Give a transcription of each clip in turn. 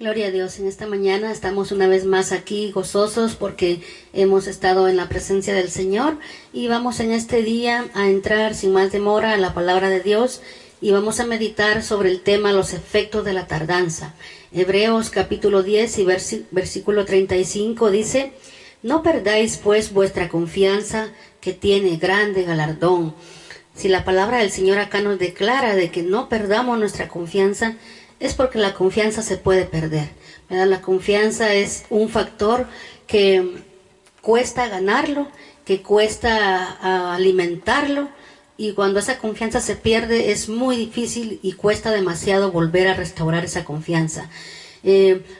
Gloria a Dios, en esta mañana estamos una vez más aquí gozosos porque hemos estado en la presencia del Señor y vamos en este día a entrar sin más demora a la palabra de Dios y vamos a meditar sobre el tema los efectos de la tardanza. Hebreos capítulo 10 y versículo 35 dice: no perdáis pues vuestra confianza, que tiene grande galardón. Si la palabra del Señor acá nos declara de que no perdamos nuestra confianza, es porque la confianza se puede perder, ¿verdad? La confianza es un factor que cuesta ganarlo, que cuesta alimentarlo, y cuando esa confianza se pierde es muy difícil y cuesta demasiado volver a restaurar esa confianza.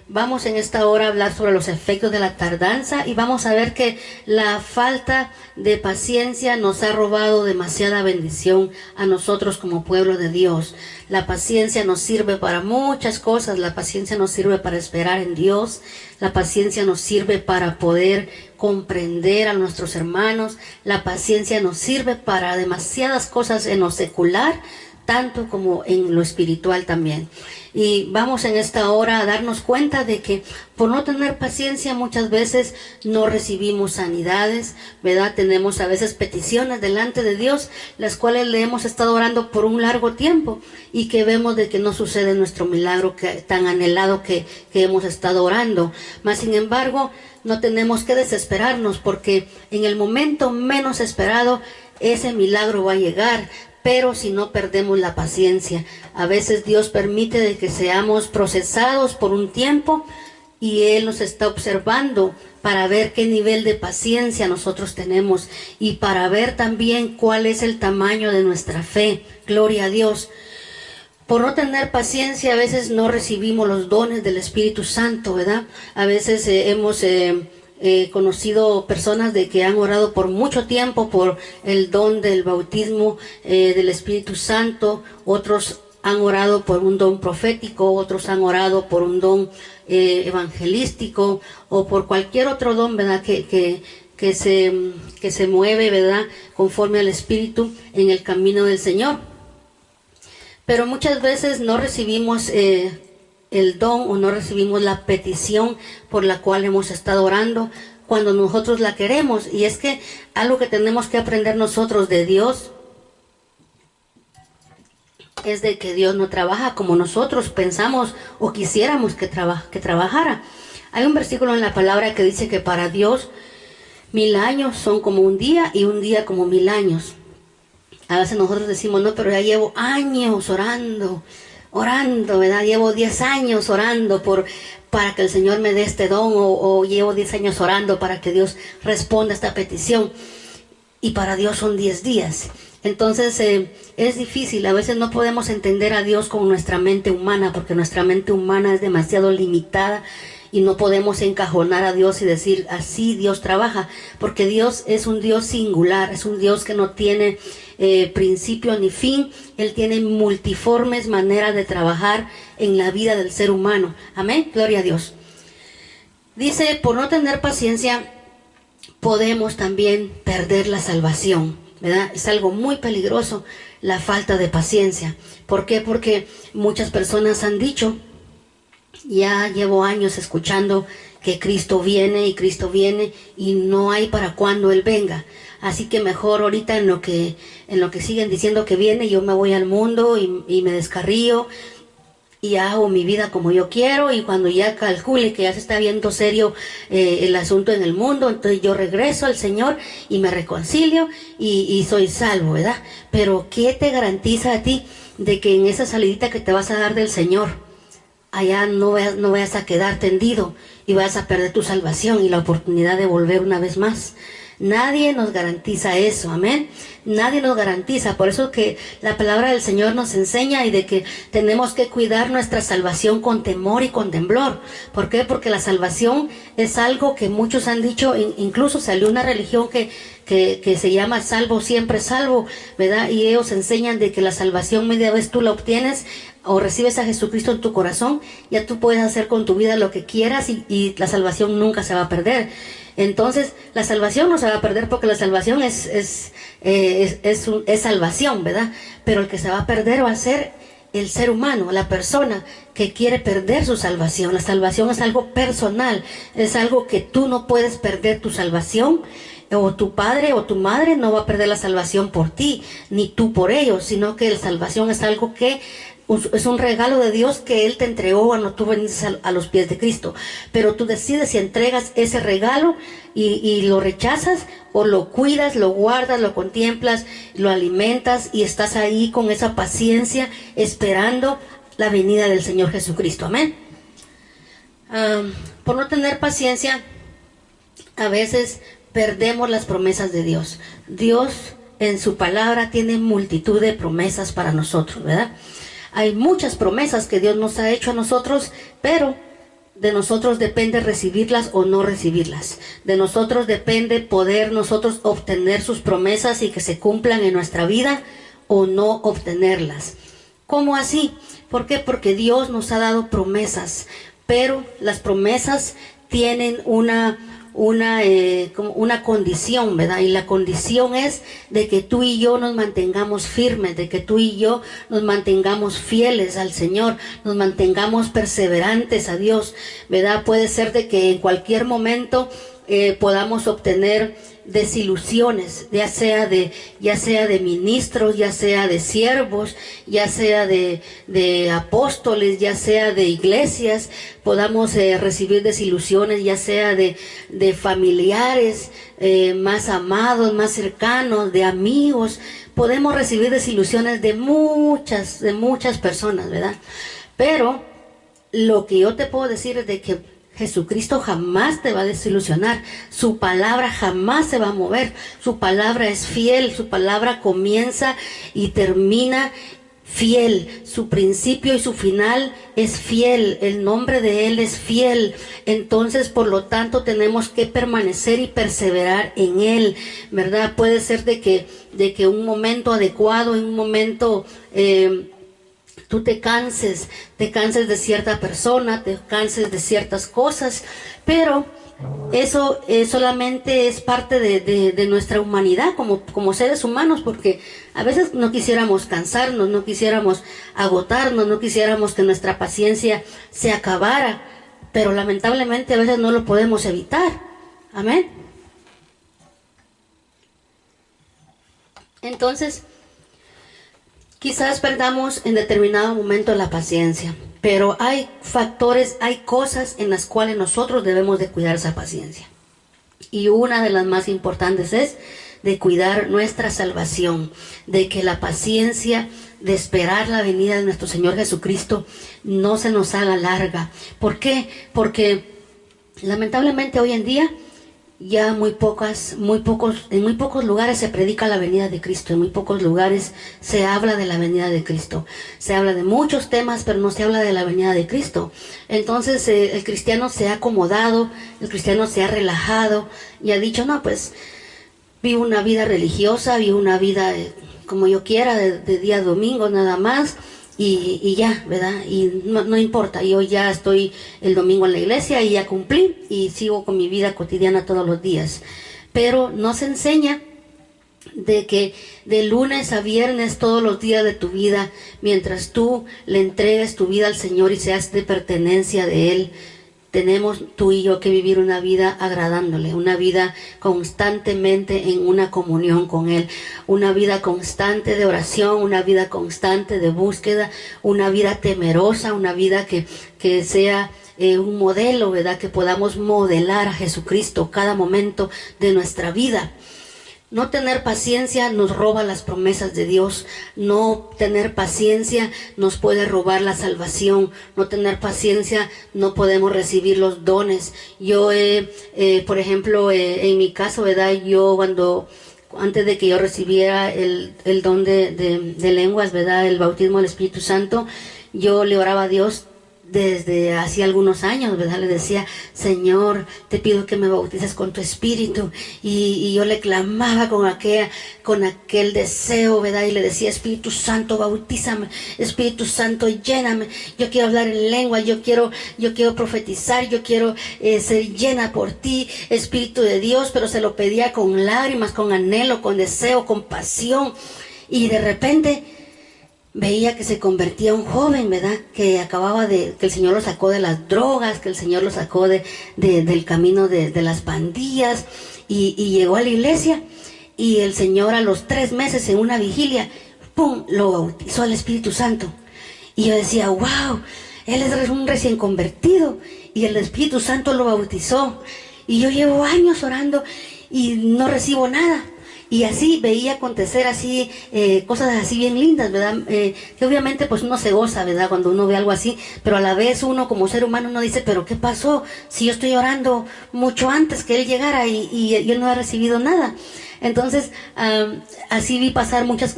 Vamos en esta hora a hablar sobre los efectos de la tardanza y vamos a ver que la falta de paciencia nos ha robado demasiada bendición a nosotros como pueblo de Dios. La paciencia nos sirve para muchas cosas. La paciencia nos sirve para esperar en Dios. La paciencia nos sirve para poder comprender a nuestros hermanos. La paciencia nos sirve para demasiadas cosas en lo secular, tanto como en lo espiritual también. Y vamos en esta hora a darnos cuenta de que por no tener paciencia muchas veces no recibimos sanidades, ¿verdad? Tenemos a veces peticiones delante de Dios, las cuales le hemos estado orando por un largo tiempo y que vemos de que no sucede nuestro milagro tan anhelado que hemos estado orando. Mas sin embargo, no tenemos que desesperarnos porque en el momento menos esperado ese milagro va a llegar. Pero si no perdemos la paciencia, a veces Dios permite de que seamos procesados por un tiempo y Él nos está observando para ver qué nivel de paciencia nosotros tenemos y para ver también cuál es el tamaño de nuestra fe. Gloria a Dios. Por no tener paciencia a veces no recibimos los dones del Espíritu Santo, ¿verdad? A veces hemos conocido personas de que han orado por mucho tiempo por el don del bautismo del Espíritu Santo. Otros han orado por un don profético, otros han orado por un don evangelístico o por cualquier otro don, ¿verdad? Que se mueve, ¿verdad? Conforme al Espíritu en el camino del Señor. Pero muchas veces no recibimos el don o no recibimos la petición por la cual hemos estado orando cuando nosotros la queremos. Y es que algo que tenemos que aprender nosotros de Dios es de que Dios no trabaja como nosotros pensamos o quisiéramos que trabajara. Hay un versículo en la palabra que dice que para Dios 1000 años son como un día y un día como 1000 años. A veces nosotros decimos, no, pero ya llevo años orando, ¿verdad? Llevo 10 años orando para que el Señor me dé este don o llevo 10 años orando para que Dios responda a esta petición. Y para Dios son 10 días. Entonces es difícil, a veces no podemos entender a Dios con nuestra mente humana porque nuestra mente humana es demasiado limitada y no podemos encajonar a Dios y decir así Dios trabaja, porque Dios es un Dios singular, es un Dios que no tiene principio ni fin. Él tiene multiformes maneras de trabajar en la vida del ser humano. Amén, gloria a Dios. Dice, por no tener paciencia podemos también perder la salvación, ¿verdad? Es algo muy peligroso la falta de paciencia. ¿Por qué? Porque muchas personas han dicho, ya llevo años escuchando que Cristo viene y no hay para cuando Él venga. Así que mejor ahorita en lo que siguen diciendo que viene, yo me voy al mundo y me descarrío y hago mi vida como yo quiero, y cuando ya calcule que ya se está viendo serio el asunto en el mundo, entonces yo regreso al Señor y me reconcilio y soy salvo, ¿verdad? Pero ¿qué te garantiza a ti de que en esa salidita que te vas a dar del Señor, allá no vayas a quedar tendido y vayas a perder tu salvación y la oportunidad de volver una vez más? Nadie nos garantiza eso, amén. Nadie nos garantiza. Por eso que la palabra del Señor nos enseña y de que tenemos que cuidar nuestra salvación con temor y con temblor. ¿Por qué? Porque la salvación es algo que muchos han dicho, incluso salió una religión que se llama salvo siempre salvo, ¿verdad? Y ellos enseñan de que la salvación media vez tú la obtienes o recibes a Jesucristo en tu corazón, ya tú puedes hacer con tu vida lo que quieras y la salvación nunca se va a perder. Entonces la salvación no se va a perder porque la salvación es salvación, ¿verdad? Pero el que se va a perder va a ser el ser humano, la persona que quiere perder su salvación. La salvación es algo personal, es algo que tú no puedes perder tu salvación, o tu padre o tu madre no va a perder la salvación por ti, ni tú por ellos, sino que la salvación es algo que es un regalo de Dios que Él te entregó cuando tú viniste a los pies de Cristo. Pero tú decides si entregas ese regalo y lo rechazas, o lo cuidas, lo guardas, lo contemplas, lo alimentas y estás ahí con esa paciencia esperando la venida del Señor Jesucristo. Amén. Por no tener paciencia, a veces perdemos las promesas de Dios. Dios en su palabra tiene multitud de promesas para nosotros, ¿verdad? Hay muchas promesas que Dios nos ha hecho a nosotros, pero de nosotros depende recibirlas o no recibirlas. De nosotros depende poder nosotros obtener sus promesas y que se cumplan en nuestra vida o no obtenerlas. ¿Cómo así? ¿Por qué? Porque Dios nos ha dado promesas, pero las promesas tienen una condición, ¿verdad? Y la condición es de que tú y yo nos mantengamos firmes, de que tú y yo nos mantengamos fieles al Señor, nos mantengamos perseverantes a Dios, ¿verdad? Puede ser de que en cualquier momento podamos obtener desilusiones, ya sea de ministros, ya sea de siervos, ya sea de apóstoles, ya sea de iglesias, podamos recibir desilusiones, ya sea de familiares más amados, más cercanos, de amigos. Podemos recibir desilusiones de muchas personas, ¿verdad? Pero lo que yo te puedo decir es de que Jesucristo jamás te va a desilusionar. Su palabra jamás se va a mover. Su palabra es fiel. Su palabra comienza y termina fiel. Su principio y su final es fiel. El nombre de Él es fiel. Entonces, por lo tanto, tenemos que permanecer y perseverar en Él, ¿verdad? Puede ser de que un momento adecuado, en un momento tú te canses de cierta persona, te canses de ciertas cosas, pero eso solamente es parte de nuestra humanidad como seres humanos, porque a veces no quisiéramos cansarnos, no quisiéramos agotarnos, no quisiéramos que nuestra paciencia se acabara, pero lamentablemente a veces no lo podemos evitar. Amén. Entonces, quizás perdamos en determinado momento la paciencia, pero hay factores, hay cosas en las cuales nosotros debemos de cuidar esa paciencia. Y una de las más importantes es de cuidar nuestra salvación, de que la paciencia de esperar la venida de nuestro Señor Jesucristo no se nos haga larga. ¿Por qué? Porque lamentablemente hoy en día ya en muy pocos lugares se predica la venida de Cristo, en muy pocos lugares se habla de la venida de Cristo. Se habla de muchos temas, pero no se habla de la venida de Cristo. Entonces el cristiano se ha acomodado, el cristiano se ha relajado y ha dicho, no, pues vivo una vida religiosa, vivo una vida como yo quiera, de día a domingo nada más. Y ya, ¿verdad? Y no importa, yo ya estoy el domingo en la iglesia y ya cumplí y sigo con mi vida cotidiana todos los días. Pero no se enseña de que de lunes a viernes todos los días de tu vida, mientras tú le entregues tu vida al Señor y seas de pertenencia de Él, tenemos tú y yo que vivir una vida agradándole, una vida constantemente en una comunión con Él, una vida constante de oración, una vida constante de búsqueda, una vida temerosa, una vida que sea un modelo, ¿verdad? Que podamos modelar a Jesucristo cada momento de nuestra vida. No tener paciencia nos roba las promesas de Dios. No tener paciencia nos puede robar la salvación. No tener paciencia no podemos recibir los dones. Yo, por ejemplo, en mi caso, ¿verdad? Yo antes de que yo recibiera el don de lenguas, ¿verdad? El bautismo del Espíritu Santo, yo le oraba a Dios desde hace algunos años, ¿verdad? Le decía, Señor, te pido que me bautices con tu Espíritu. Y yo le clamaba con aquel deseo, ¿verdad? Y le decía, Espíritu Santo, bautízame. Espíritu Santo, lléname. Yo quiero hablar en lengua, yo quiero profetizar, yo quiero ser llena por ti, Espíritu de Dios. Pero se lo pedía con lágrimas, con anhelo, con deseo, con pasión. Y de repente veía que se convertía un joven, ¿verdad? Que que el Señor lo sacó de las drogas, que el Señor lo sacó del camino de las pandillas, y llegó a la iglesia, y el Señor a los 3 meses en una vigilia, ¡pum!, lo bautizó al Espíritu Santo. Y yo decía, wow, él es un recién convertido, y el Espíritu Santo lo bautizó. Y yo llevo años orando y no recibo nada. Y así veía acontecer así, cosas así bien lindas, ¿verdad? Que obviamente pues uno se goza, ¿verdad? Cuando uno ve algo así, pero a la vez uno como ser humano uno dice, pero ¿qué pasó? Si yo estoy orando mucho antes que él llegara y él no ha recibido nada. Entonces, así vi pasar muchas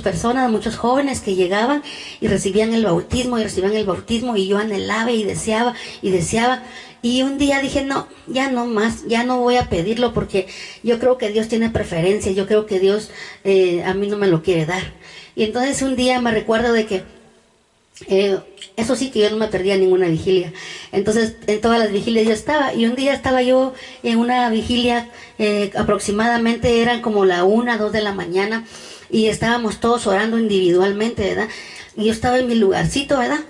personas, muchos jóvenes que llegaban y recibían el bautismo, y yo anhelaba y deseaba. Y un día dije, no, ya no más, ya no voy a pedirlo, porque yo creo que Dios tiene preferencia, yo creo que Dios a mí no me lo quiere dar. Y entonces un día me recuerdo de que, eso sí, que yo no me perdía ninguna vigilia. Entonces en todas las vigilias yo estaba, y un día estaba yo en una vigilia, aproximadamente eran como la 1, 2 de la mañana, y estábamos todos orando individualmente, ¿verdad? Y yo estaba en mi lugarcito, ¿verdad?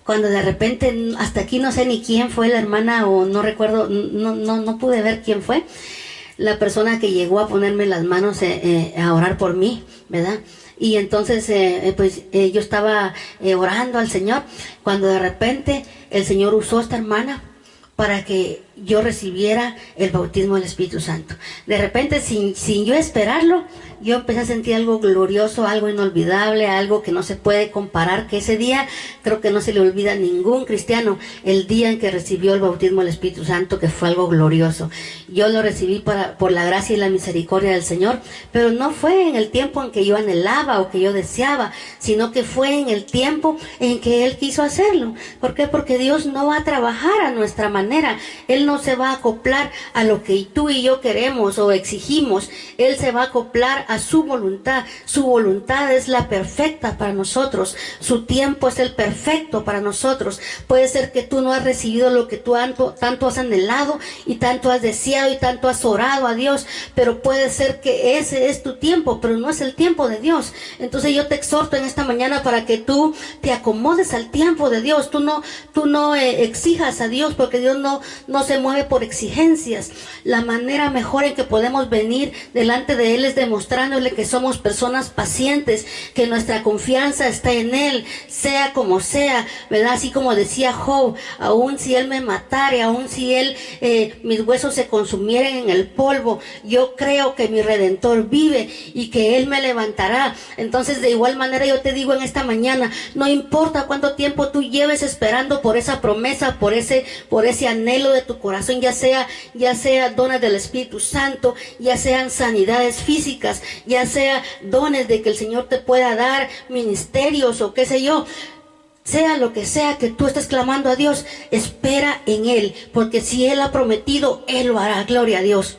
Cuando de repente, hasta aquí no sé ni quién fue la hermana, o no recuerdo, no pude ver quién fue la persona que llegó a ponerme las manos a orar por mí, ¿verdad? Y entonces yo estaba orando al Señor, cuando de repente el Señor usó a esta hermana para que yo recibiera el bautismo del Espíritu Santo. De repente, sin yo esperarlo, yo empecé a sentir algo glorioso, algo inolvidable, algo que no se puede comparar, que ese día creo que no se le olvida a ningún cristiano, el día en que recibió el bautismo del Espíritu Santo, que fue algo glorioso. Yo lo recibí por la gracia y la misericordia del Señor, pero no fue en el tiempo en que yo anhelaba o que yo deseaba, sino que fue en el tiempo en que Él quiso hacerlo. ¿Por qué? Porque Dios no va a trabajar a nuestra manera. Él no se va a acoplar a lo que tú y yo queremos o exigimos. Él se va a acoplar a su voluntad. Su voluntad es la perfecta para nosotros. Su tiempo es el perfecto para nosotros. Puede ser que tú no has recibido lo que tú tanto has anhelado y tanto has deseado y tanto has orado a Dios, pero puede ser que ese es tu tiempo, pero no es el tiempo de Dios. Entonces yo te exhorto en esta mañana para que tú te acomodes al tiempo de Dios. Tú no exijas a Dios, porque Dios no se mueve por exigencias. La manera mejor en que podemos venir delante de Él es demostrándole que somos personas pacientes, que nuestra confianza está en Él, sea como sea, ¿verdad? Así como decía Job, aun si Él me matare, aun si mis huesos se consumieran en el polvo, yo creo que mi Redentor vive y que Él me levantará. Entonces, de igual manera yo te digo en esta mañana, no importa cuánto tiempo tú lleves esperando por esa promesa, por ese anhelo de tu corazón, ya sea dones del Espíritu Santo, ya sean sanidades físicas, ya sea dones de que el Señor te pueda dar, ministerios o qué sé yo. Sea lo que sea que tú estés clamando a Dios, espera en Él, porque si Él ha prometido, Él lo hará. Gloria a Dios.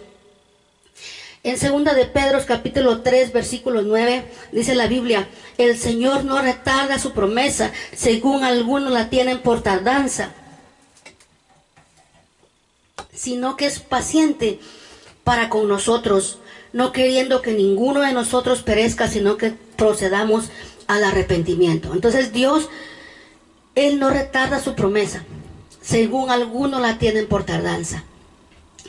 En 2 de Pedro, capítulo 3, versículo 9, dice la Biblia: el Señor no retarda su promesa, según algunos la tienen por tardanza, sino que es paciente para con nosotros, no queriendo que ninguno de nosotros perezca, sino que procedamos al arrepentimiento. Entonces Dios, Él no retarda su promesa, según algunos la tienen por tardanza,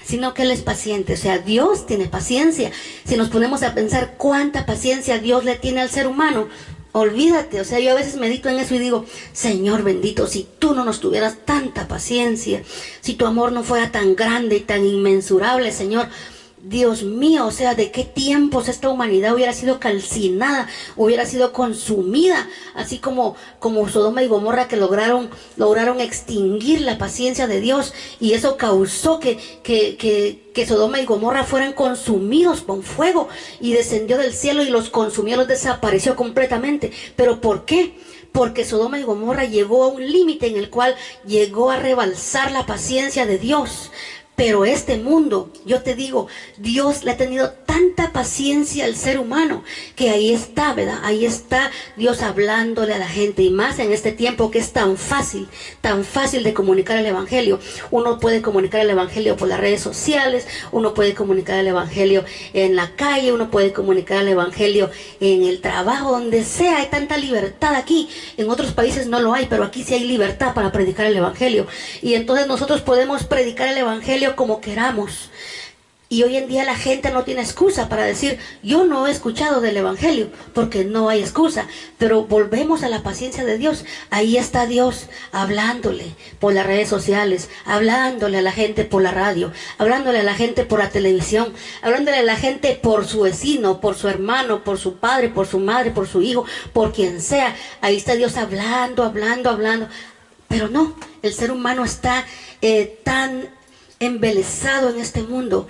sino que Él es paciente. O sea, Dios tiene paciencia. Si nos ponemos a pensar cuánta paciencia Dios le tiene al ser humano, olvídate. O sea, yo a veces medito en eso y digo, Señor bendito, si tú no nos tuvieras tanta paciencia, si tu amor no fuera tan grande y tan inmensurable, Señor, Dios mío, o sea, ¿de qué tiempos esta humanidad hubiera sido calcinada, hubiera sido consumida? Así como Sodoma y Gomorra, que lograron extinguir la paciencia de Dios, y eso causó que Sodoma y Gomorra fueran consumidos con fuego, y descendió del cielo y los consumió, los desapareció completamente. ¿Pero por qué? Porque Sodoma y Gomorra llegó a un límite en el cual llegó a rebalsar la paciencia de Dios. Pero este mundo, yo te digo, Dios le ha tenido tanta paciencia el ser humano, que ahí está, ¿verdad? Ahí está Dios hablándole a la gente, y más en este tiempo que es tan fácil de comunicar el evangelio. Uno puede comunicar el evangelio por las redes sociales, uno puede comunicar el evangelio en la calle, uno puede comunicar el evangelio en el trabajo, donde sea. Hay tanta libertad aquí. En otros países no lo hay, pero aquí sí hay libertad para predicar el evangelio. Y entonces nosotros podemos predicar el evangelio como queramos. Y hoy en día la gente no tiene excusa para decir, yo no he escuchado del evangelio, porque no hay excusa. Pero volvemos a la paciencia de Dios. Ahí está Dios hablándole por las redes sociales, hablándole a la gente por la radio, hablándole a la gente por la televisión, hablándole a la gente por su vecino, por su hermano, por su padre, por su madre, por su hijo, por quien sea. Ahí está Dios hablando. Pero no, el ser humano está tan embelesado en este mundo.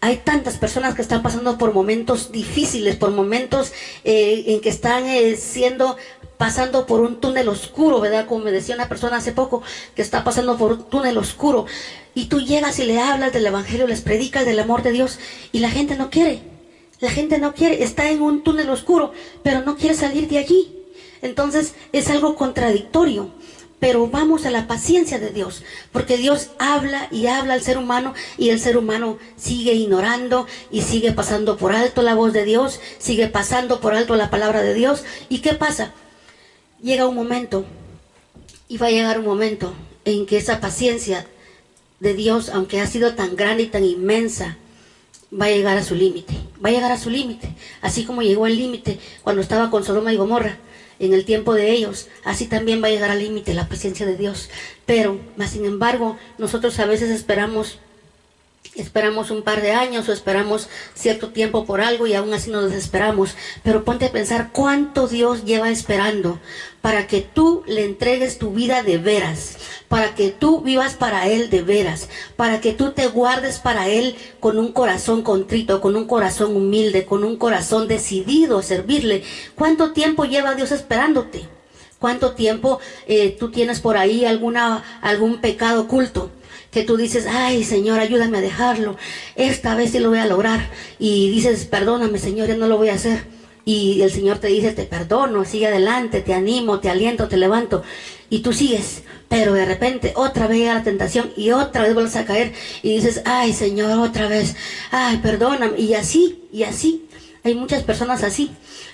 Hay tantas personas que están pasando por momentos difíciles, por momentos en que están pasando por un túnel oscuro, ¿verdad? Como me decía una persona hace poco, que está pasando por un túnel oscuro, y tú llegas y le hablas del evangelio, les predicas del amor de Dios, y la gente no quiere, está en un túnel oscuro, pero no quiere salir de allí. Entonces es algo contradictorio. Pero vamos a la paciencia de Dios, porque Dios habla y habla al ser humano, y el ser humano sigue ignorando y sigue pasando por alto la voz de Dios, sigue pasando por alto la palabra de Dios. ¿Y qué pasa? Llega un momento, y va a llegar un momento en que esa paciencia de Dios, aunque ha sido tan grande y tan inmensa, va a llegar a su límite, así como llegó el límite cuando estaba con Sodoma y Gomorra. En el tiempo de ellos, así también va a llegar al límite la presencia de Dios. Pero, más sin embargo, nosotros a veces esperamos un par de años, o esperamos cierto tiempo por algo, y aún así nos desesperamos. Pero ponte a pensar cuánto Dios lleva esperando para que tú le entregues tu vida de veras, para que tú vivas para Él de veras, para que tú te guardes para Él con un corazón contrito, con un corazón humilde, con un corazón decidido a servirle. ¿Cuánto tiempo lleva Dios esperándote? ¿Cuánto tiempo tú tienes por ahí algún pecado oculto, que tú dices, ay Señor, ayúdame a dejarlo, esta vez sí lo voy a lograr? Y dices, perdóname Señor, ya no lo voy a hacer. Y el Señor te dice, te perdono, sigue adelante, te animo, te aliento, te levanto. Y tú sigues, pero de repente otra vez llega la tentación y otra vez vuelves a caer y dices, ay Señor, otra vez, ay perdóname. Y así, hay muchas personas así.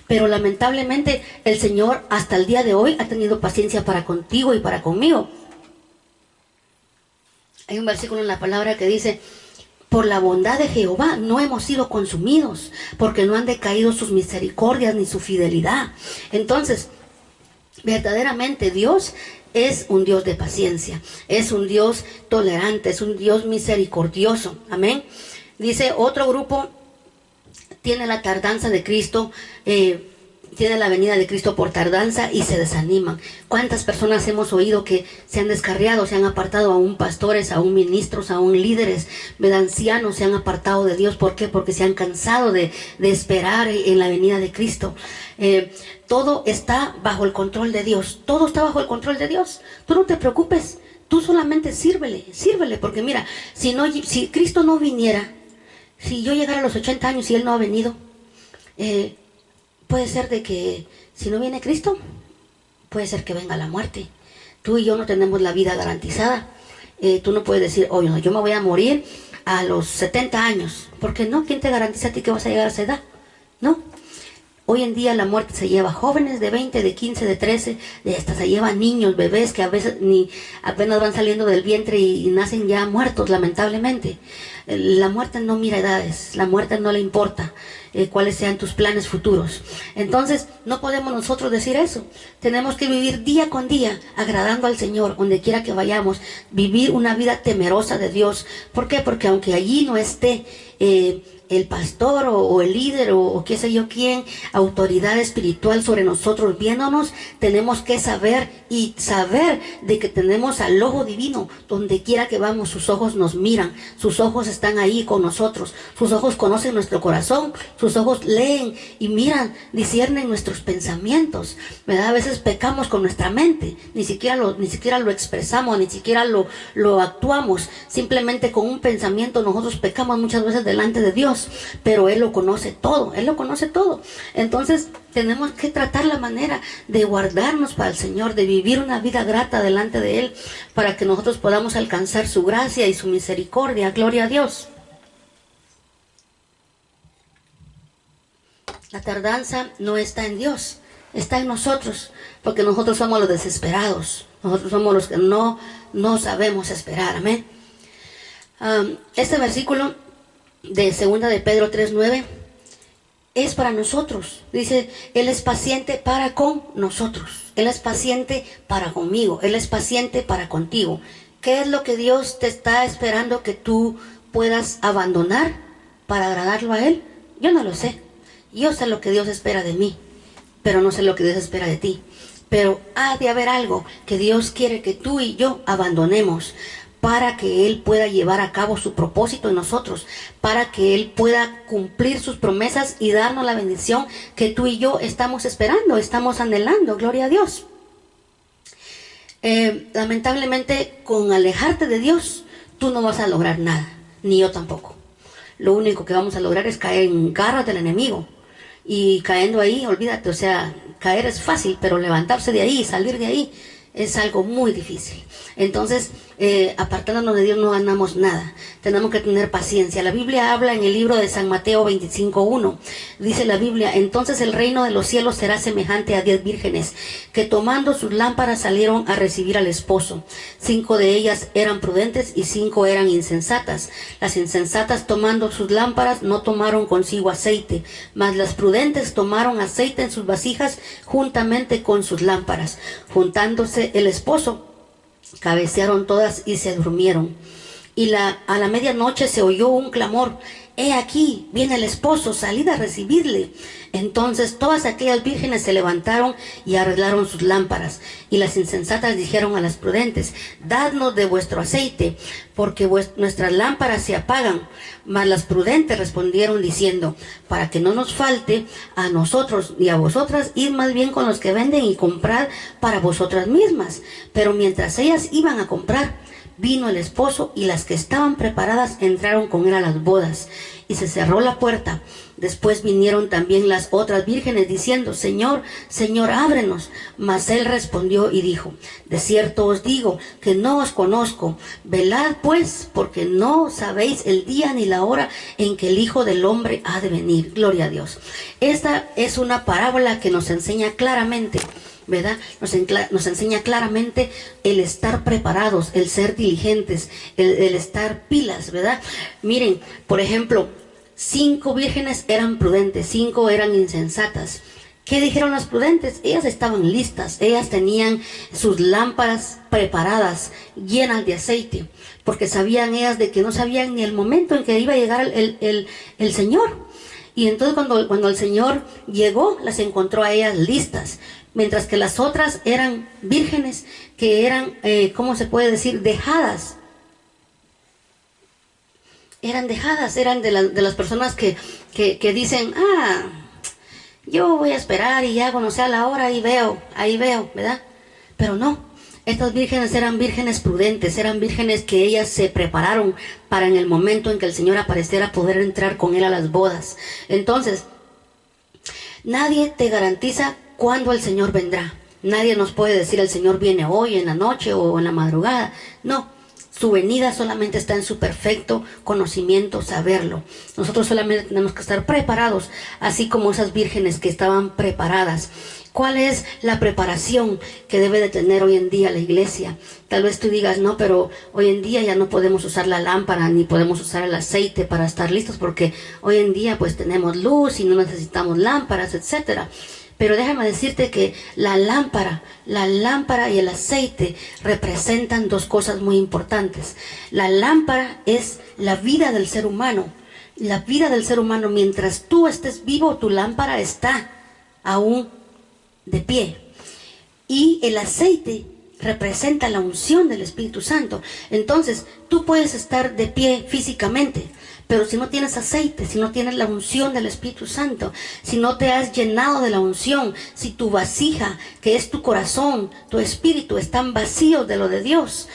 Pero lamentablemente el Señor hasta el día de hoy ha tenido paciencia para contigo y para conmigo. Hay un versículo en la palabra que dice, por la bondad de Jehová no hemos sido consumidos, porque no han decaído sus misericordias ni su fidelidad. Entonces, verdaderamente Dios es un Dios de paciencia, es un Dios tolerante, es un Dios misericordioso. Amén. Dice otro grupo, tiene la tardanza de Cristo, tiene la venida de Cristo por tardanza y se desaniman. ¿Cuántas personas hemos oído que se han descarriado, se han apartado, aún pastores, aún ministros, aún líderes, ancianos, se han apartado de Dios? ¿Por qué? Porque se han cansado de esperar en la venida de Cristo. Todo está bajo el control de Dios, todo está bajo el control de Dios. Tú no te preocupes, tú solamente sírvele, porque mira, si Cristo no viniera, si yo llegara a los 80 años y Él no ha venido, puede ser de que si no viene Cristo, puede ser que venga la muerte. Tú y yo no tenemos la vida garantizada. Tú no puedes decir, oye, no, yo me voy a morir a los 70 años. ¿Por qué no? ¿Quién te garantiza a ti que vas a llegar a esa edad? ¿No? Hoy en día la muerte se lleva jóvenes de 20, de 15, de 13, hasta se lleva niños, bebés que a veces apenas van saliendo del vientre y nacen ya muertos, lamentablemente. La muerte no mira edades, la muerte no le importa cuáles sean tus planes futuros. Entonces no podemos nosotros decir eso. Tenemos que vivir día con día agradando al Señor donde quiera que vayamos, vivir una vida temerosa de Dios. ¿Por qué? Porque aunque allí no esté el pastor o el líder o qué sé yo quién, autoridad espiritual sobre nosotros viéndonos, tenemos que saber de que tenemos al ojo divino. Donde quiera que vamos, sus ojos nos miran, sus ojos están ahí con nosotros, sus ojos conocen nuestro corazón, sus ojos leen y miran, disciernen nuestros pensamientos, ¿verdad? A veces pecamos con nuestra mente, ni siquiera lo expresamos, ni siquiera lo actuamos, simplemente con un pensamiento nosotros pecamos muchas veces delante de Dios, pero Él lo conoce todo, Él lo conoce todo. Entonces tenemos que tratar la manera de guardarnos para el Señor, de vivir una vida grata delante de Él, para que nosotros podamos alcanzar su gracia y su misericordia. Gloria a Dios. La tardanza no está en Dios, está en nosotros, porque nosotros somos los desesperados, nosotros somos los que no sabemos esperar. Amén. Este versículo de 2 de Pedro 3:9 es para nosotros. Dice, Él es paciente para con nosotros. Él es paciente para conmigo. Él es paciente para contigo. ¿Qué es lo que Dios te está esperando que tú puedas abandonar para agradarlo a Él? Yo no lo sé. Yo sé lo que Dios espera de mí, pero no sé lo que Dios espera de ti. Pero ha de haber algo que Dios quiere que tú y yo abandonemos, para que Él pueda llevar a cabo su propósito en nosotros, para que Él pueda cumplir sus promesas y darnos la bendición que tú y yo estamos esperando, estamos anhelando. Gloria a Dios. Lamentablemente, con alejarte de Dios, tú no vas a lograr nada, ni yo tampoco. Lo único que vamos a lograr es caer en garras del enemigo. Y cayendo ahí, olvídate, o sea, caer es fácil, pero levantarse de ahí y salir de ahí es algo muy difícil. Entonces, apartándonos de Dios no ganamos nada. Tenemos que tener paciencia. La Biblia habla en el libro de San Mateo 25:1. Dice la Biblia, entonces el reino de los cielos será semejante a 10 vírgenes, que tomando sus lámparas salieron a recibir al esposo. 5 de ellas eran prudentes y 5 eran insensatas. Las insensatas, tomando sus lámparas, no tomaron consigo aceite, mas las prudentes tomaron aceite en sus vasijas juntamente con sus lámparas. Juntándose el esposo, cabecearon todas y se durmieron. Y a la medianoche se oyó un clamor: he aquí, viene el esposo, salid a recibirle. Entonces todas aquellas vírgenes se levantaron y arreglaron sus lámparas. Y las insensatas dijeron a las prudentes: dadnos de vuestro aceite, porque nuestras lámparas se apagan. Mas las prudentes respondieron diciendo: para que no nos falte a nosotros y a vosotras, id más bien con los que venden y comprad para vosotras mismas. Pero mientras ellas iban a comprar, vino el esposo, y las que estaban preparadas entraron con él a las bodas, y se cerró la puerta. Después vinieron también las otras vírgenes diciendo: Señor, Señor, ábrenos. Mas él respondió y dijo: de cierto os digo que no os conozco. Velad pues, porque no sabéis el día ni la hora en que el Hijo del Hombre ha de venir. Gloria a Dios. Esta es una parábola que nos enseña claramente, ¿verdad? Nos enseña claramente el estar preparados, el ser diligentes, el estar pilas, ¿verdad? Miren, por ejemplo, 5 vírgenes eran prudentes, 5 eran insensatas. ¿Qué dijeron las prudentes? Ellas estaban listas, ellas tenían sus lámparas preparadas, llenas de aceite, porque sabían ellas de que no sabían ni el momento en que iba a llegar el Señor. Y entonces cuando el Señor llegó, las encontró a ellas listas. Mientras que las otras eran vírgenes que eran, ¿cómo se puede decir? Dejadas. Eran dejadas, eran de las personas que dicen: yo voy a esperar y ya cuando sea la hora ahí veo, ¿verdad? Pero no, estas vírgenes eran vírgenes prudentes, eran vírgenes que ellas se prepararon para en el momento en que el Señor apareciera poder entrar con Él a las bodas. Entonces, nadie te garantiza cuándo el Señor vendrá. Nadie nos puede decir: el Señor viene hoy, en la noche o en la madrugada. No, su venida solamente está en su perfecto conocimiento, saberlo. Nosotros solamente tenemos que estar preparados, así como esas vírgenes que estaban preparadas. ¿Cuál es la preparación que debe de tener hoy en día la iglesia? Tal vez tú digas: no, pero hoy en día ya no podemos usar la lámpara ni podemos usar el aceite para estar listos, porque hoy en día pues tenemos luz y no necesitamos lámparas, etcétera. Pero déjame decirte que la lámpara y el aceite representan 2 cosas muy importantes. La lámpara es la vida del ser humano. La vida del ser humano, mientras tú estés vivo, tu lámpara está aún de pie. Y el aceite representa la unción del Espíritu Santo. Entonces, tú puedes estar de pie físicamente, pero si no tienes aceite, si no tienes la unción del Espíritu Santo, si no te has llenado de la unción, si tu vasija, que es tu corazón, tu espíritu, están vacíos de lo de Dios,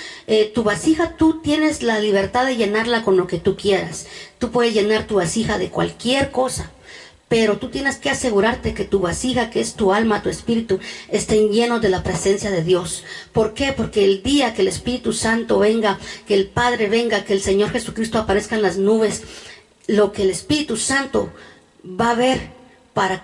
tu vasija, tú tienes la libertad de llenarla con lo que tú quieras. Tú puedes llenar tu vasija de cualquier cosa, pero tú tienes que asegurarte que tu vasija, que es tu alma, tu espíritu, estén llenos de la presencia de Dios. ¿Por qué? Porque el día que el Espíritu Santo venga, que el Padre venga, que el Señor Jesucristo aparezca en las nubes, lo que el Espíritu Santo va a ver para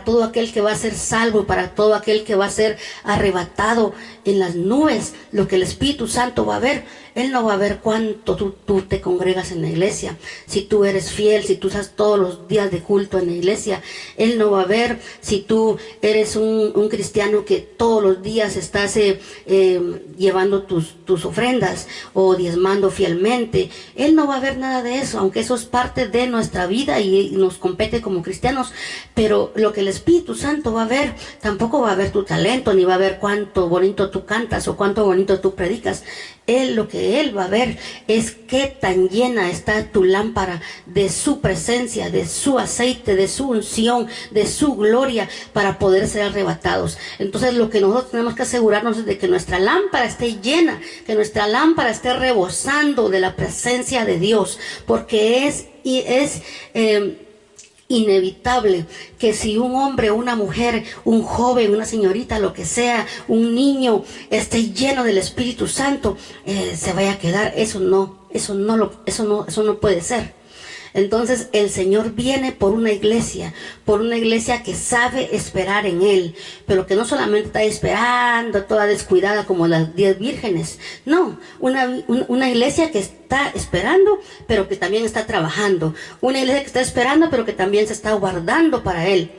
todo aquel que va a ser salvo, para todo aquel que va a ser arrebatado en las nubes, lo que el Espíritu Santo va a ver, Él no va a ver cuánto tú te congregas en la iglesia, si tú eres fiel, si tú estás todos los días de culto en la iglesia. Él no va a ver si tú eres un cristiano que todos los días estás llevando tus ofrendas o diezmando fielmente. Él no va a ver nada de eso, aunque eso es parte de nuestra vida y nos compete como cristianos. Pero lo que el Espíritu Santo va a ver, tampoco va a ver tu talento, ni va a ver cuánto bonito tú cantas o cuánto bonito tú predicas. Lo que Él va a ver es qué tan llena está tu lámpara de su presencia, de su aceite, de su unción, de su gloria, para poder ser arrebatados. Entonces, lo que nosotros tenemos que asegurarnos es de que nuestra lámpara esté llena, que nuestra lámpara esté rebosando de la presencia de Dios, porque es inevitable que si un hombre, una mujer, un joven, una señorita, lo que sea, un niño esté lleno del Espíritu Santo, se vaya a quedar. Eso no puede ser. Entonces el Señor viene por una iglesia que sabe esperar en Él, pero que no solamente está esperando toda descuidada como las 10 vírgenes. No, una iglesia que está esperando, pero que también está trabajando. Una iglesia que está esperando, pero que también se está guardando para Él.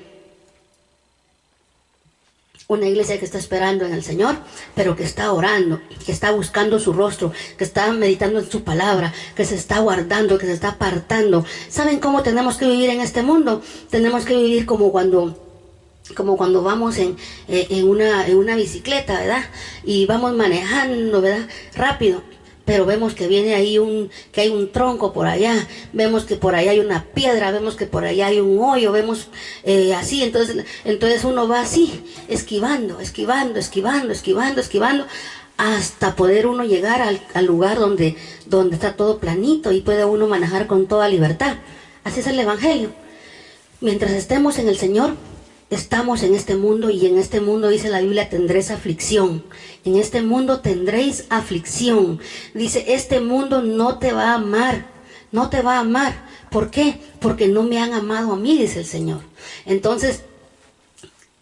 Una iglesia que está esperando en el Señor, pero que está orando, que está buscando su rostro, que está meditando en su palabra, que se está guardando, que se está apartando. ¿Saben cómo tenemos que vivir en este mundo? Tenemos que vivir como cuando vamos en una bicicleta, ¿verdad? Y vamos manejando, ¿verdad? Rápido. Pero vemos que viene ahí que hay un tronco por allá, vemos que por allá hay una piedra, vemos que por allá hay un hoyo, vemos así, entonces uno va así, esquivando, hasta poder uno llegar al lugar donde está todo planito y puede uno manejar con toda libertad. Así es el Evangelio. Mientras estemos en el Señor, estamos en este mundo, y en este mundo, dice la Biblia, tendréis aflicción. En este mundo tendréis aflicción. Dice, este mundo no te va a amar, no te va a amar. ¿Por qué? Porque no me han amado a mí, dice el Señor. Entonces,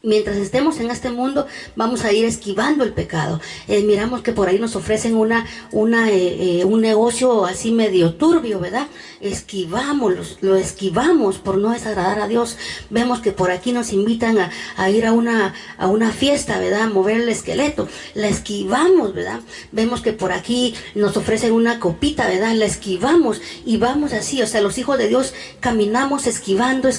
mientras estemos en este mundo, vamos a ir esquivando el pecado. Miramos que por ahí nos ofrecen un negocio así medio turbio, ¿verdad? Lo esquivamos por no desagradar a Dios. Vemos que por aquí nos invitan a ir a una fiesta, ¿verdad? A mover el esqueleto. La esquivamos, ¿verdad? Vemos que por aquí nos ofrecen una copita, ¿verdad? La esquivamos y vamos así. O sea, los hijos de Dios caminamos esquivando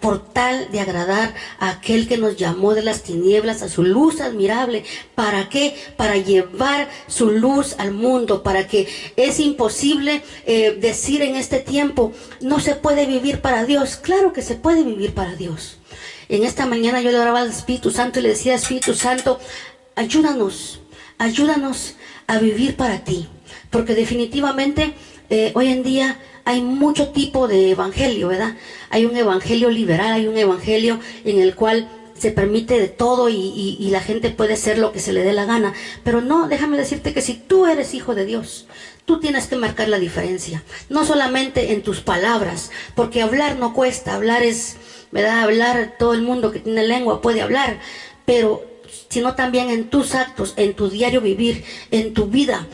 por tal de agradar a aquel que nos llamó de las tinieblas a su luz admirable. ¿Para qué? Para llevar su luz al mundo, para que es imposible decir en este tiempo, no se puede vivir para Dios. Claro que se puede vivir para Dios. En esta mañana yo le oraba al Espíritu Santo y le decía, Espíritu Santo, ayúdanos a vivir para ti, porque definitivamente hoy en día hay mucho tipo de evangelio, ¿verdad? Hay un evangelio liberal, hay un evangelio en el cual se permite de todo y la gente puede ser lo que se le dé la gana. Pero no, déjame decirte que si tú eres hijo de Dios, tú tienes que marcar la diferencia. No solamente en tus palabras, porque hablar no cuesta, hablar es, ¿verdad? Hablar, todo el mundo que tiene lengua puede hablar, pero sino también en tus actos, en tu diario vivir, en tu vida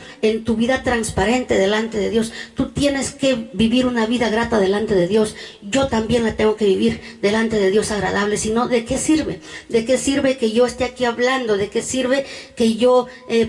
transparente delante de Dios. Tú tienes que vivir una vida grata delante de Dios. Yo también la tengo que vivir delante de Dios agradable. Si no, ¿de qué sirve? ¿De qué sirve que yo esté aquí hablando? ¿De qué sirve que yo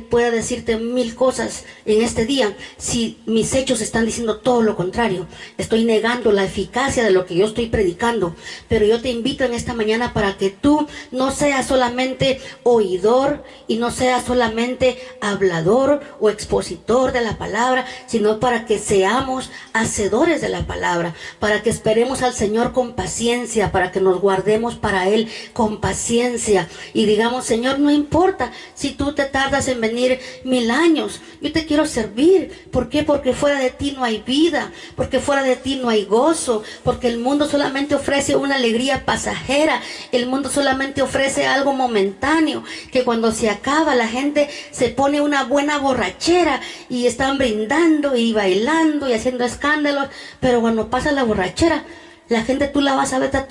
pueda decirte 1000 cosas en este día si mis hechos están diciendo todo lo contrario? Estoy negando la eficacia de lo que yo estoy predicando. Pero yo te invito en esta mañana para que tú no seas solamente oidor y no seas solamente hablador o expositor de la palabra, sino para que seamos hacedores de la palabra, para que esperemos al Señor con paciencia, para que nos guardemos para Él con paciencia y digamos: Señor, no importa si tú te tardas en venir 1000 años, yo te quiero servir. ¿Por qué? Porque fuera de ti no hay vida, porque fuera de ti no hay gozo, porque el mundo solamente ofrece una alegría pasajera, el mundo solamente ofrece algo momentáneo, que cuando se acaba la gente se pone una buena borrachera y están brindando y bailando y haciendo escándalos, pero cuando pasa la borrachera, la gente tú la vas a ver, está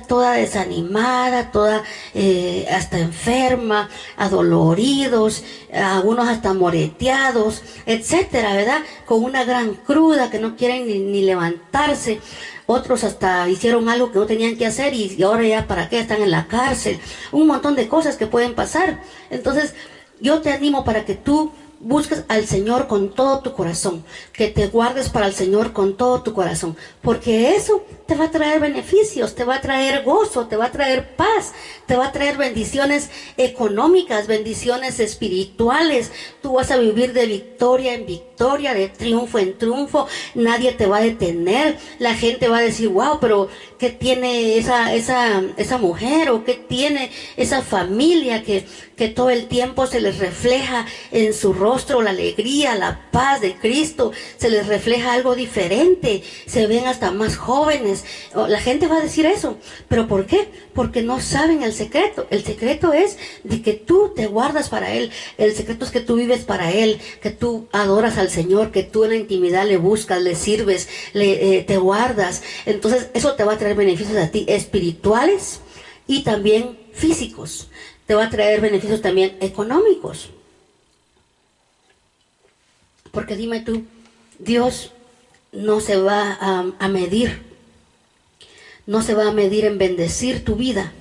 toda desanimada, toda hasta enferma, adoloridos, algunos hasta moreteados, etcétera, ¿verdad? Con una gran cruda que no quieren ni levantarse. Otros hasta hicieron algo que no tenían que hacer y ahora ya para qué están en la cárcel. Un montón de cosas que pueden pasar. Entonces, yo te animo para que tú busques al Señor con todo tu corazón, que te guardes para el Señor con todo tu corazón, porque eso te va a traer beneficios, te va a traer gozo, te va a traer paz, te va a traer bendiciones económicas, bendiciones espirituales. Tú vas a vivir de victoria en victoria, de triunfo en triunfo. Nadie te va a detener. La gente va a decir: wow, pero ¿qué tiene esa mujer? ¿O qué tiene esa familia que todo el tiempo se les refleja en su rostro la alegría, la paz de Cristo? Se les refleja algo diferente, se ven hasta más jóvenes. La gente va a decir eso. ¿Pero por qué? Porque no saben el secreto. El secreto es de que tú te guardas para Él. El secreto es que tú vives para Él, que tú adoras al Señor, que tú en la intimidad le buscas, le sirves, te guardas. Entonces eso te va a traer beneficios a ti espirituales y también físicos. Te va a traer beneficios también económicos. Porque dime tú, Dios no se va a medir, no se va a medir en bendecir tu vida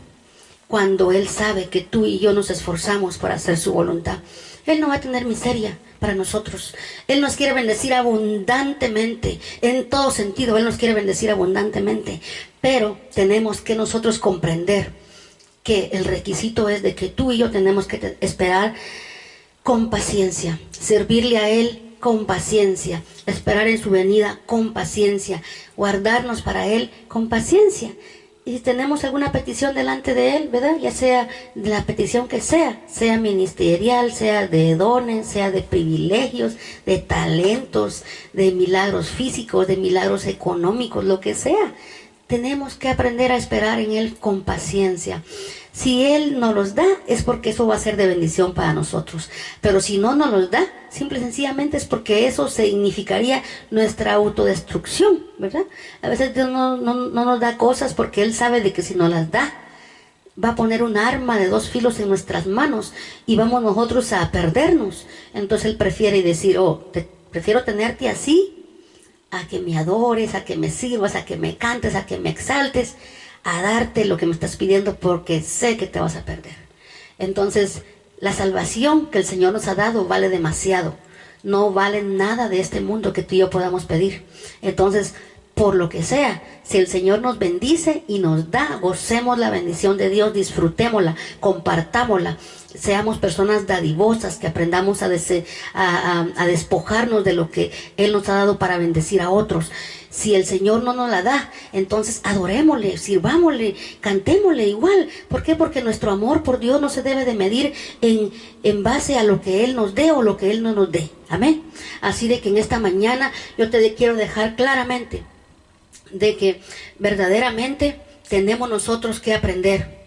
cuando Él sabe que tú y yo nos esforzamos para hacer su voluntad. Él no va a tener miseria para nosotros. Él nos quiere bendecir abundantemente, en todo sentido. Él nos quiere bendecir abundantemente, pero tenemos que nosotros comprender que el requisito es de que tú y yo tenemos que esperar con paciencia, servirle a Él con paciencia, esperar en su venida con paciencia, guardarnos para Él con paciencia. Y si tenemos alguna petición delante de Él, ¿verdad? Ya sea de la petición que sea ministerial, sea de dones, sea de privilegios, de talentos, de milagros físicos, de milagros económicos, lo que sea. Tenemos que aprender a esperar en Él con paciencia. Si Él nos los da, es porque eso va a ser de bendición para nosotros. Pero si no nos los da, simple y sencillamente es porque eso significaría nuestra autodestrucción, ¿verdad? A veces Dios no nos da cosas porque Él sabe de que si nos las da, va a poner un arma de 2 filos en nuestras manos y vamos nosotros a perdernos. Entonces Él prefiere decir: prefiero tenerte así, a que me adores, a que me sirvas, a que me cantes, a que me exaltes, a darte lo que me estás pidiendo porque sé que te vas a perder. Entonces, la salvación que el Señor nos ha dado vale demasiado. No vale nada de este mundo que tú y yo podamos pedir. Entonces, por lo que sea, si el Señor nos bendice y nos da, gocemos la bendición de Dios, disfrutémosla, compartámosla. Seamos personas dadivosas, que aprendamos a despojarnos de lo que Él nos ha dado para bendecir a otros. Si el Señor no nos la da, entonces adorémosle, sirvámosle, cantémosle igual. ¿Por qué? Porque nuestro amor por Dios no se debe de medir en base a lo que Él nos dé o lo que Él no nos dé. Amén. Así de que en esta mañana yo te quiero dejar claramente de que verdaderamente tenemos nosotros que aprender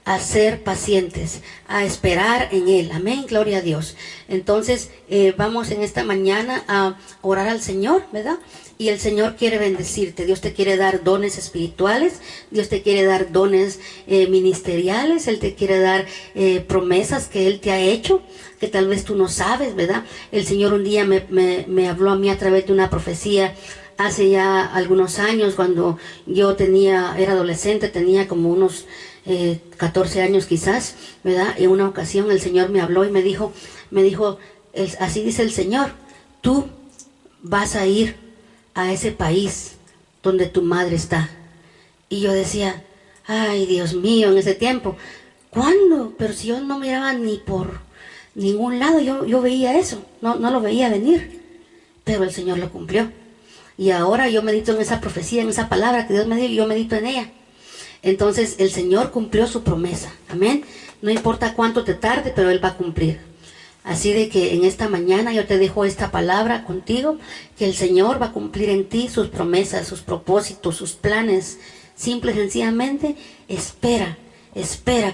a ser pacientes, a esperar en Él. Amén, gloria a Dios. Entonces vamos en esta mañana a orar al Señor, ¿verdad? Y el Señor quiere bendecirte. Dios te quiere dar dones espirituales, Dios te quiere dar dones ministeriales, Él te quiere dar promesas que Él te ha hecho, que tal vez tú no sabes, ¿verdad? El Señor un día me habló a mí a través de una profecía. Hace ya algunos años, cuando yo era adolescente, tenía como unos 14 años quizás, ¿verdad? En una ocasión el Señor me habló y me dijo, así dice el Señor: tú vas a ir a ese país donde tu madre está. Y yo decía: ay, Dios mío, en ese tiempo ¿Cuándo? Pero si yo no miraba ni por ningún lado, yo veía eso, no lo veía venir, pero el Señor lo cumplió. Y ahora yo medito en esa profecía, en esa palabra que Dios me dio, y yo medito en ella. Entonces el Señor cumplió su promesa, amén. No importa cuánto te tarde, pero Él va a cumplir. Así de que en esta mañana yo te dejo esta palabra contigo, que el Señor va a cumplir en ti sus promesas, sus propósitos, sus planes. Simple y sencillamente, espera,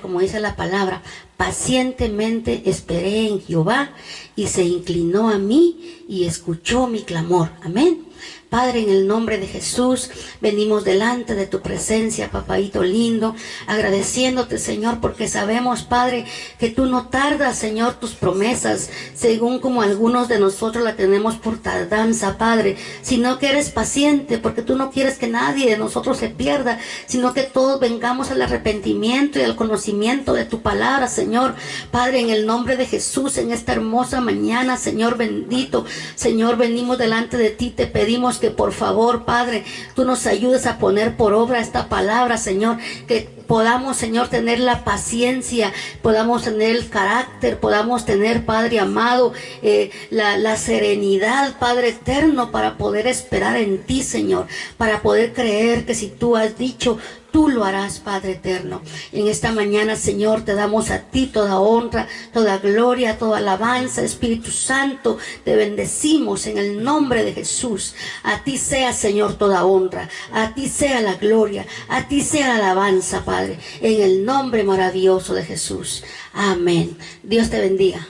como dice la palabra. Pacientemente esperé en Jehová y se inclinó a mí y escuchó mi clamor. Amén. Padre, en el nombre de Jesús, venimos delante de tu presencia, papaito lindo, agradeciéndote, Señor, porque sabemos, Padre, que tú no tardas, Señor, tus promesas, según como algunos de nosotros la tenemos por tardanza, Padre, sino que eres paciente, porque tú no quieres que nadie de nosotros se pierda, sino que todos vengamos al arrepentimiento y al conocimiento de tu palabra, Señor. Padre, en el nombre de Jesús, en esta hermosa mañana, Señor bendito, Señor, venimos delante de ti, te pedimos que por favor, Padre, tú nos ayudes a poner por obra esta palabra, Señor, que podamos, Señor, tener la paciencia, podamos tener el carácter, podamos tener, Padre amado, la serenidad, Padre eterno, para poder esperar en ti, Señor, para poder creer que si tú has dicho, tú lo harás, Padre eterno. En esta mañana, Señor, te damos a ti toda honra, toda gloria, toda alabanza. Espíritu Santo, te bendecimos en el nombre de Jesús. A ti sea, Señor, toda honra. A ti sea la gloria. A ti sea la alabanza, Padre. En el nombre maravilloso de Jesús. Amén. Dios te bendiga.